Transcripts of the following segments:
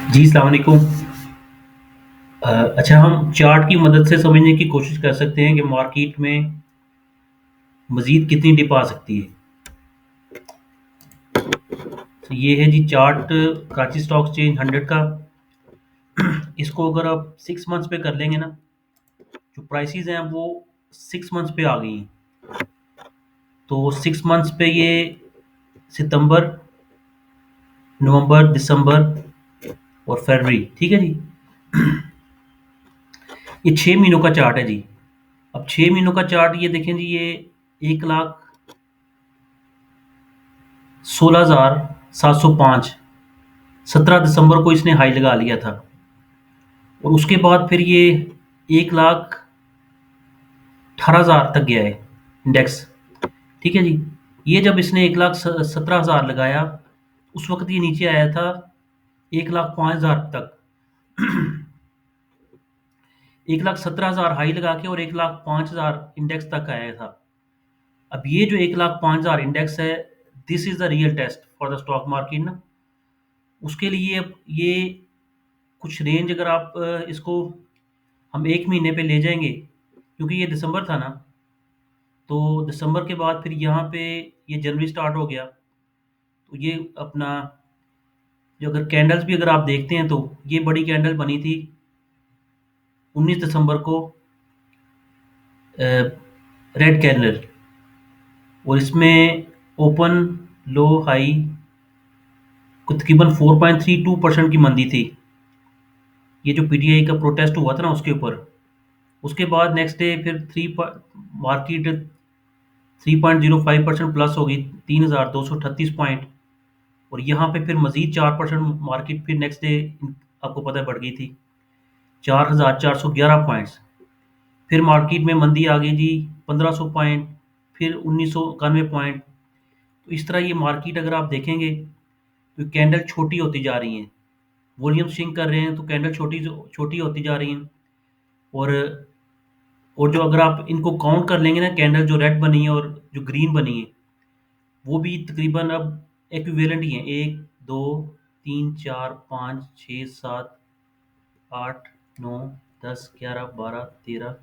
जी, अस्सलाम वालेकुम। अच्छा, हम चार्ट की मदद से समझने की कोशिश कर सकते हैं कि मार्केट में मज़ीद कितनी डिप आ सकती है। तो ये है जी चार्ट कराची स्टॉक एक्सचेंज 100 का। इसको अगर आप 6 मंथ्स पे कर लेंगे ना, जो प्राइसेज़ हैं वो 6 मंथ्स पे आ गई हैं। तो 6 मंथ्स पे ये सितंबर, नवंबर, दिसंबर और फरवरी, ठीक है जी? ये 6 महीनों का चार्ट है जी। अब 6 महीनों का चार्ट ये देखें जी, ये 1,16,705 17 दिसंबर को इसने हाई लगा लिया था और उसके बाद फिर ये 1,18,000 तक गया है इंडेक्स, ठीक है जी। ये जब इसने 1,17,000 लगाया, उस वक्त ये नीचे आया था 1,05,000 तक। 1,17,000 हाई लगा के और 1,05,000 इंडेक्स तक आया था। अब ये जो 1,05,000 इंडेक्स है, this is the real test for the stock market ना। उसके लिए अब ये कुछ रेंज, अगर आप इसको हम 1 महीने पे ले जाएँगे, क्योंकि ये दिसंबर था ना, तो दिसंबर के बाद फिर यहाँ पे ये जनवरी स्टार्ट हो गया। तो ये अपना, जो अगर कैंडल्स भी अगर आप देखते हैं तो ये बड़ी कैंडल बनी थी 19 दिसंबर को, रेड कैंडल, और इसमें ओपन, लो, हाई को तकरीबन 4.32% की मंदी थी। ये जो पीटीआई का प्रोटेस्ट हुआ था ना उसके ऊपर। उसके बाद नेक्स्ट डे फिर मार्केट 3.05% प्लस हो गई, 3,238 पॉइंट। और यहाँ पे फिर मजीद 4% मार्केट फिर नेक्स्ट डे आपको पता है बढ़ गई थी, 4,411 पॉइंट्स। फिर मार्केट में मंदी आ गई जी, 1,500 पॉइंट, फिर 1,991 पॉइंट। तो इस तरह ये मार्केट अगर आप देखेंगे तो कैंडल छोटी होती जा रही हैं, वॉल्यूम श्रिंक कर रहे हैं तो कैंडल छोटी छोटी होती जा रही हैं। और जो अगर आप इनको काउंट कर लेंगे ना, कैंडल जो रेड बनी है और जो ग्रीन बनी है, वो भी तकरीबन अब इक्विवेलेंट ही हैं। 1, 2, 3, 4, 5, 6, 7, 8, 9, 10, 11, 12, 13,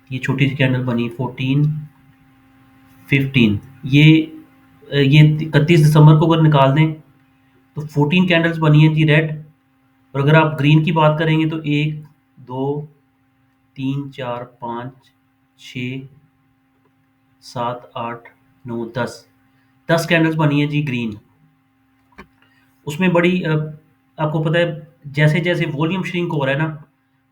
ये छोटी सी कैंडल बनी 14, 15। ये 31 दिसंबर को अगर निकाल दें तो 14 कैंडल्स बनी हैं जी रेड। और अगर आप ग्रीन की बात करेंगे तो 1, 2, 3, 4, 5, 6, 7, 8, 9, 10, 10 कैंडल्स बनी है जी ग्रीन। उसमें बड़ी आपको पता है, जैसे-जैसे वॉल्यूम श्रिंक हो रहा है ना,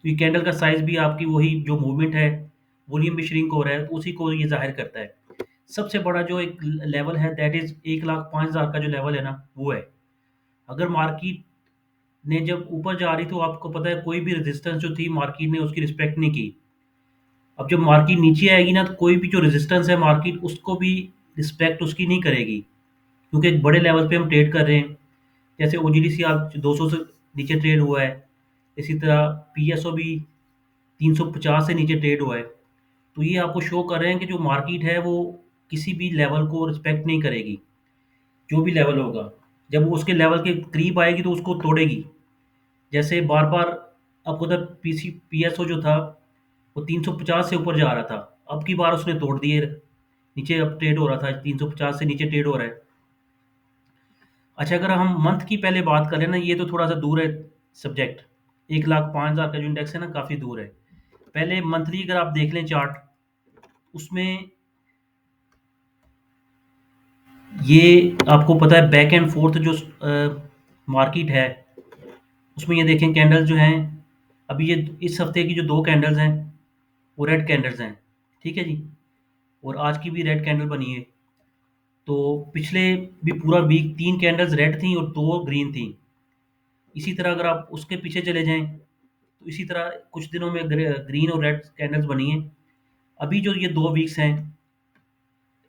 तो ये कैंडल का साइज़ भी आपकी वही जो मूवमेंट है, वॉल्यूम भी श्रिंक हो रहा है, तो उसी को ये ज़ाहिर करता है। सबसे बड़ा जो एक लेवल है दैट इज़ 1,05,000 का जो लेवल है ना, वो है। अगर मार्केट ने जब ऊपर जा रही, तो आपको पता है कोई भी रेजिस्टेंस जो थी मार्केट ने उसकी रिस्पेक्ट नहीं की। अब जब मार्केट नीचे आएगी ना, तो कोई भी जो रेजिस्टेंस है मार्केट उसको भी रिस्पेक्ट उसकी नहीं करेगी, क्योंकि एक बड़े लेवल पे हम ट्रेड कर रहे हैं। जैसे ओजीडीसी आज 200 से नीचे ट्रेड हुआ है, इसी तरह पीएसओ भी 350 से नीचे ट्रेड हुआ है। तो ये आपको शो कर रहे हैं कि जो मार्केट है वो किसी भी लेवल को रिस्पेक्ट नहीं करेगी। जो भी लेवल होगा, जब वो उसके लेवल के करीब आएगी तो उसको तोड़ेगी। जैसे बार-बार आपको पता है पीएसओ जो था वो 350 से ऊपर जा रहा था, अब की बार उसने तोड़ दिए। नीचे अब ट्रेड हो रहा था, 350 से नीचे ट्रेड हो रहा है। अच्छा, अगर हम मंथ की पहले बात करें ना, ये तो थोड़ा-सा दूर है सब्जेक्ट। 1,05,000 का जो इंडेक्स है ना, काफ़ी दूर है। पहले मंथली अगर आप देख लें चार्ट, उसमें ये आपको पता है बैक एंड फोर्थ जो मार्केट है, उसमें ये देखें कैंडल्स जो हैं, अभी ये इस हफ्ते की जो 2 कैंडल्स हैं, वो रेड कैंडल्स हैं, ठीक है जी? और आज की भी रेड कैंडल बनी है। तो पिछले भी पूरा वीक 3 कैंडल्स रेड थी और 2 ग्रीन थी। इसी तरह अगर आप उसके पीछे चले जाएँ, तो इसी तरह कुछ दिनों में ग्रीन और रेड कैंडल्स बनी हैं। अभी जो ये 2 वीक्स हैं,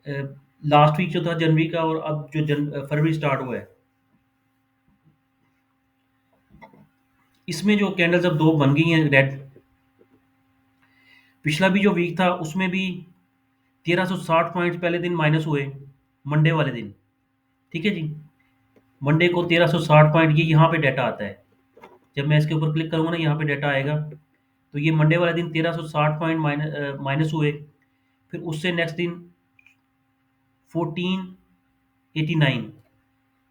अ, लास्ट वीक जो था जनवरी का, और अब जो फरवरी स्टार्ट हुआ है, इसमें जो कैंडल्स अब 2 बन गई हैं रेड। पिछला भी जो वीक था उसमें भी 1360 पॉइंट्स पहले दिन माइनस हुए, मंडे वाले दिन, ठीक है जी? मंडे को 1360 पॉइंट, ये यहाँ पे डाटा आता है। जब मैं इसके ऊपर क्लिक करूँगा ना, यहाँ पे डाटा आएगा। तो ये मंडे वाले दिन 1360 पॉइंट माइनस हुए। फिर उससे नेक्स्ट दिन 1489,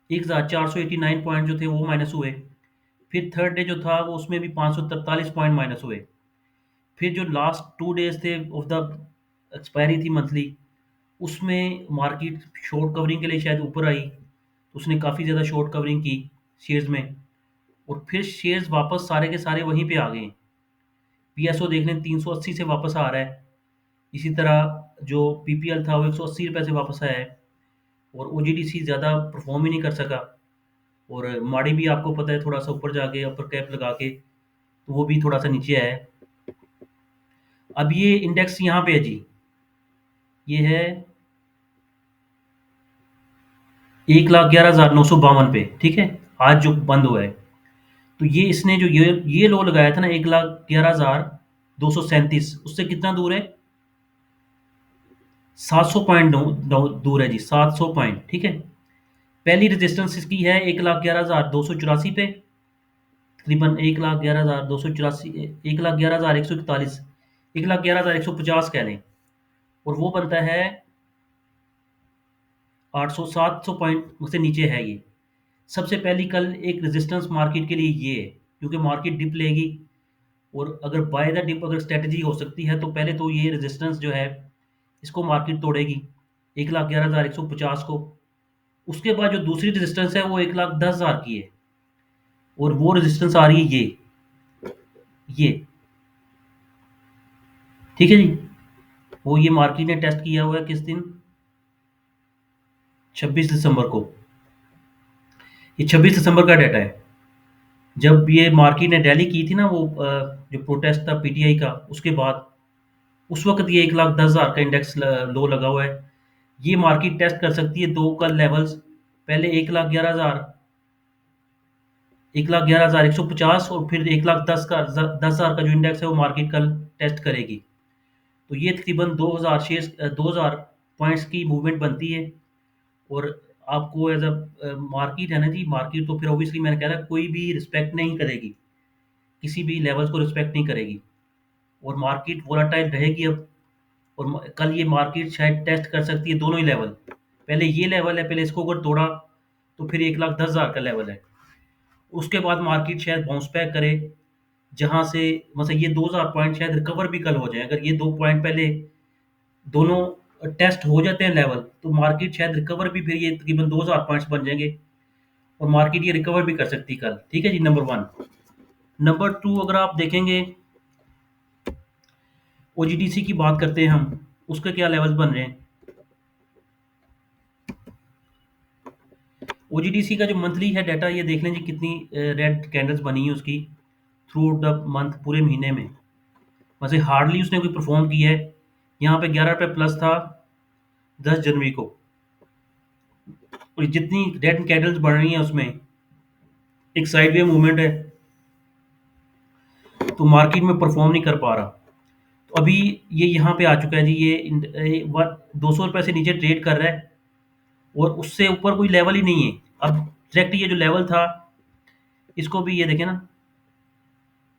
1489 पॉइंट जो थे वो माइनस हुए। फिर थर्ड डे जो था वो उसमें भी 543 पॉइंट माइनस हुए। फिर जो लास्ट 2 डेज थे ऑफ द एक्सपायरी थी मंथली, उसमें मार्केट शॉर्ट कवरिंग के लिए शायद ऊपर आई, तो उसने काफ़ी ज़्यादा शॉर्ट कवरिंग की शेयर्स में, और फिर शेयर्स वापस सारे के सारे वहीं पे आ गए। पीएसओ देख लें 380 से वापस आ रहा है। इसी तरह जो पीपीएल था वो 180 रुपये से वापस आया है। और ओजीडीसी ज़्यादा परफॉर्म ही नहीं कर सका। और माड़ी भी आपको पता है थोड़ा सा ऊपर जाके अपर कैप लगा के, तो वो भी थोड़ा सा नीचे आया है। अब ये इंडेक्स यहाँ पे है जी, ये है 1,11,952 पे, ठीक है, आज जो बंद हुआ है। तो ये इसने जो ये लो लगाया था ना 1,11,237, उससे कितना दूर है? 700 पॉइंट दूर है जी, 700 पॉइंट, ठीक है। पहली रेजिस्टेंस इसकी है 1,11,284 पे, तकरीबन 1,11,284, 1,11,141, 1,11,150 कह लें। और वो बनता है 800, 700 पॉइंट से नीचे है ये। सबसे पहली कल एक रेजिस्टेंस मार्केट के लिए ये है, क्योंकि मार्केट डिप लेगी, और अगर बाय द डिप अगर स्ट्रेटजी हो सकती है तो पहले तो ये रेजिस्टेंस जो है इसको मार्केट तोड़ेगी, 1,11,150 को। उसके बाद जो दूसरी रेजिस्टेंस है वो 1,10,000 की है, और वो रेजिस्टेंस आ रही है ये, ठीक है जी। वो ये मार्केट ने टेस्ट किया हुआ है किस दिन? 26 दिसंबर को। ये 26 दिसंबर का डाटा है। जब ये मार्केट ने रैली की थी ना, वो जो प्रोटेस्ट था पीटीआई का, उसके बाद उस वक्त ये 1,10,000 का इंडेक्स लो लगा हुआ है। ये मार्केट टेस्ट कर सकती है दो कल लेवल्स, पहले 1,11,000, 1,11,150, और फिर 1,10,000 का 10,000 का जो इंडेक्स है वो मार्केट कल टेस्ट करेगी। तो ये तकरीबन 2,000 शेयर्स, 2,000 पॉइंट्स की मूवमेंट बनती है। और आपको एज अ मार्केट है ना जी, मार्केट तो फिर ऑब्वियसली मैंने कह रहा कोई भी रिस्पेक्ट नहीं करेगी, किसी भी लेवल्स को रिस्पेक्ट नहीं करेगी, और मार्केट वोलाटाइल रहेगी अब। और कल ये मार्केट शायद टेस्ट कर सकती है दोनों ही लेवल। पहले ये लेवल है, पहले इसको अगर तोड़ा तो फिर 1,10,000 का लेवल है। उसके बाद मार्केट शायद बाउंस बैक करे, जहाँ से मतलब ये 2,000 पॉइंट शायद रिकवर भी कल हो जाए। अगर ये 2 पॉइंट पहले दोनों टेस्ट हो जाते हैं लेवल, तो मार्केट शायद रिकवर भी, फिर ये तकरीबन 2,000 पॉइंट्स बन जाएंगे, और मार्केट ये रिकवर भी कर सकती है कल, ठीक है जी, नंबर वन। नंबर टू, अगर आप देखेंगे ओजीडीसी की बात करते हैं हम, उसके क्या लेवल्स बन रहे हैं। ओजीडीसी का जो मंथली है डाटा, ये देख लें जी कितनी रेड कैंडल्स बनी है उसकी थ्रू द मंथ, पूरे महीने में। वैसे हार्डली उसने कोई परफॉर्म किया है। यहाँ पे 11 रुपये प्लस था 10 जनवरी को, और जितनी रेड कैंडल्स बन रही हैं उसमें एक साइडवे मूवमेंट है, तो मार्केट में परफॉर्म नहीं कर पा रहा। तो अभी ये यहाँ पे आ चुका है जी, ये 200 रुपये से नीचे ट्रेड कर रहा है, और उससे ऊपर कोई लेवल ही नहीं है। अब डायरेक्ट ये जो लेवल था, इसको भी ये देखें ना,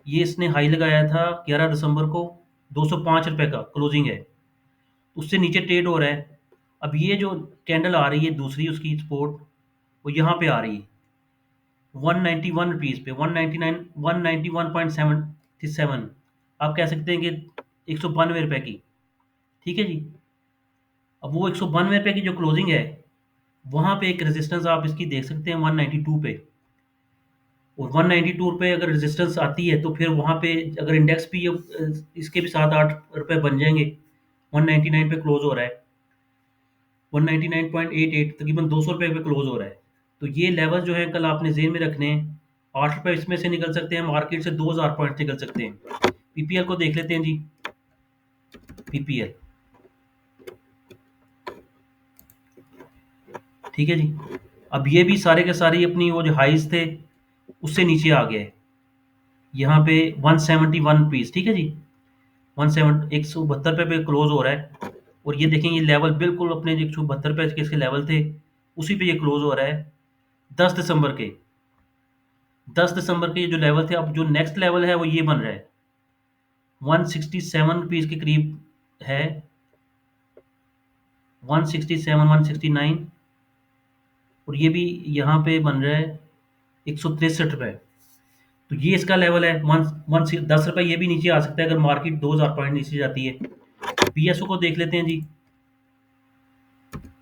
ये इसने हाई लगाया था 11 दिसंबर को, 205 रुपये का क्लोजिंग है, उससे नीचे ट्रेड हो रहा है। अब ये जो कैंडल आ रही है दूसरी उसकी सपोर्ट, वो यहाँ पे आ रही है 191 रुपीज़ पे, 191.77। आप कह सकते हैं कि 192 रुपये की, ठीक है जी। अब वो 192 रुपये की जो क्लोजिंग है, वहाँ पे एक रेजिस्टेंस आप इसकी देख सकते हैं 192 पे। और 192 पे अगर रेजिस्टेंस आती है तो फिर वहाँ पे अगर इंडेक्स भी इसके भी 7-8 रुपये बन जाएंगे। 199 पे क्लोज हो रहा है, 199.88, तकरीबन 200 रुपये पे क्लोज हो रहा है। तो ये लेवल जो है कल आपने जेन में रखने हैं। 8 रुपये इसमें से निकल सकते हैं, मार्केट से 2,000 पॉइंट निकल सकते हैं। पीपीएल को देख लेते हैं जी, पीपीएल, ठीक है जी। अब ये भी सारे के सारे अपनी वो जो हाइज थे उससे नीचे आ गया है, यहाँ पे 171 रुपीज़, ठीक है जी। 172 पे क्लोज हो रहा है। और ये देखें, ये लेवल बिल्कुल अपने जो 172 पे इसके लेवल थे, उसी पे ये क्लोज हो रहा है। 10 दिसंबर के, 10 दिसंबर के जो लेवल थे, अब जो नेक्स्ट लेवल है वो ये बन रहा है, 167 रुपीज़ के करीब है, 167, 169, और ये भी यहाँ पे बन रहा है 163 रुपये। तो ये इसका लेवल है, वन वन 10 रुपये ये भी नीचे आ सकता है अगर मार्केट 2000 पॉइंट नीचे जाती है। पीएसओ को देख लेते हैं जी।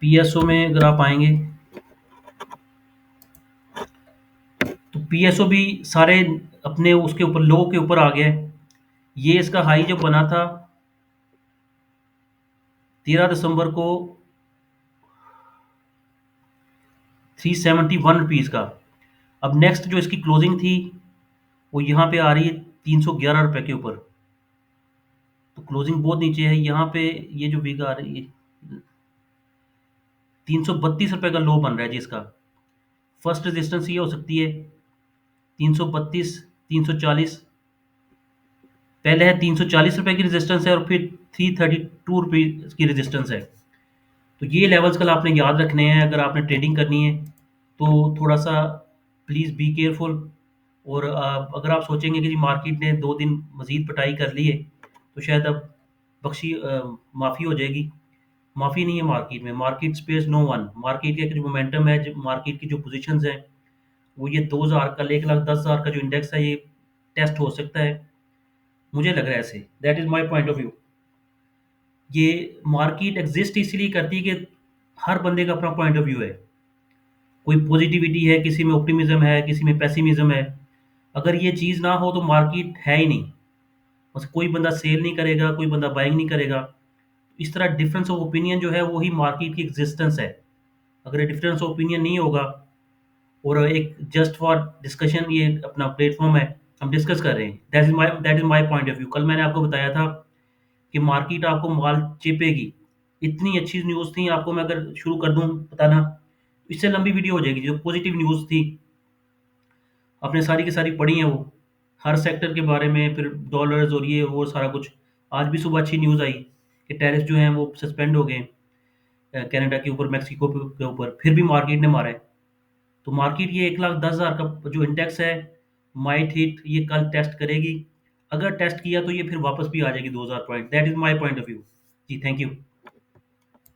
पीएसओ में अगर आप आएंगे तो पीएसओ भी सारे अपने उसके ऊपर लो के ऊपर आ गया है। ये इसका हाई जो बना था 13 दिसंबर को 371 रुपीज़ का। अब नेक्स्ट जो इसकी क्लोजिंग थी वो यहाँ पे आ रही है 311 रुपये के ऊपर, तो क्लोजिंग बहुत नीचे है यहाँ पे। ये जो वीक आ रही है 332 रुपये का लो बन रहा है जी इसका। फर्स्ट रेजिस्टेंस ये हो सकती है 332, 340, पहले है 340 रुपये की रेजिस्टेंस है और फिर 332 रुपीज़ की रेजिस्टेंस है। तो ये लेवल्स कल आपने याद रखने हैं अगर आपने ट्रेडिंग करनी है, तो थोड़ा सा प्लीज़ बी केयरफुल। और अगर आप सोचेंगे कि जी मार्केट ने 2 दिन मज़ीद पिटाई कर ली है तो शायद अब बख्शी माफ़ी हो जाएगी। माफ़ी नहीं है मार्केट में, market space no one. Market का जो मोमेंटम है, जो मार्केट की जो पोजीशंस हैं, वो ये 2000 का 1,10,000 का जो इंडेक्स है ये टेस्ट हो सकता है, मुझे लग रहा है ऐसे। That is my point of view. ये मार्केट एग्जिस्ट इसलिए करती है कि हर बंदे का अपना पॉइंट ऑफ व्यू है। कोई पॉजिटिविटी है, किसी में ऑप्टिमिज्म है, किसी में पेसिमिज्म है। अगर ये चीज़ ना हो तो मार्केट है ही नहीं। बस कोई बंदा सेल नहीं करेगा, कोई बंदा बाइंग नहीं करेगा। इस तरह डिफरेंस ऑफ ओपिनियन जो है वही मार्केट की एग्जिस्टेंस है। अगर ये डिफरेंस ऑफ ओपिनियन नहीं होगा और एक जस्ट फॉर डिस्कशन ये अपना प्लेटफॉर्म है, हम डिस्कस कर रहे हैं, that is my point of view. कल मैंने आपको बताया था कि मार्केट आपको माल चेपेगी। इतनी अच्छी न्यूज़ थी, आपको मैं अगर शुरू कर दूँ बताना, इससे लंबी वीडियो हो जाएगी। जो पॉजिटिव न्यूज़ थी आपने सारी की सारी पढ़ी हैं वो, हर सेक्टर के बारे में, फिर डॉलर्स और ये वो सारा कुछ। आज भी सुबह अच्छी न्यूज़ आई कि टैरिफ जो हैं वो सस्पेंड हो गए कनाडा के ऊपर, मेक्सिको के ऊपर, फिर भी मार्केट ने मारा है। तो मार्केट ये 1,10,000 का जो इंडेक्स है माइट हिट ये कल टेस्ट करेगी। अगर टेस्ट किया तो ये फिर वापस भी आ जाएगी 2000 point. That is my point of view. जी थैंक यू।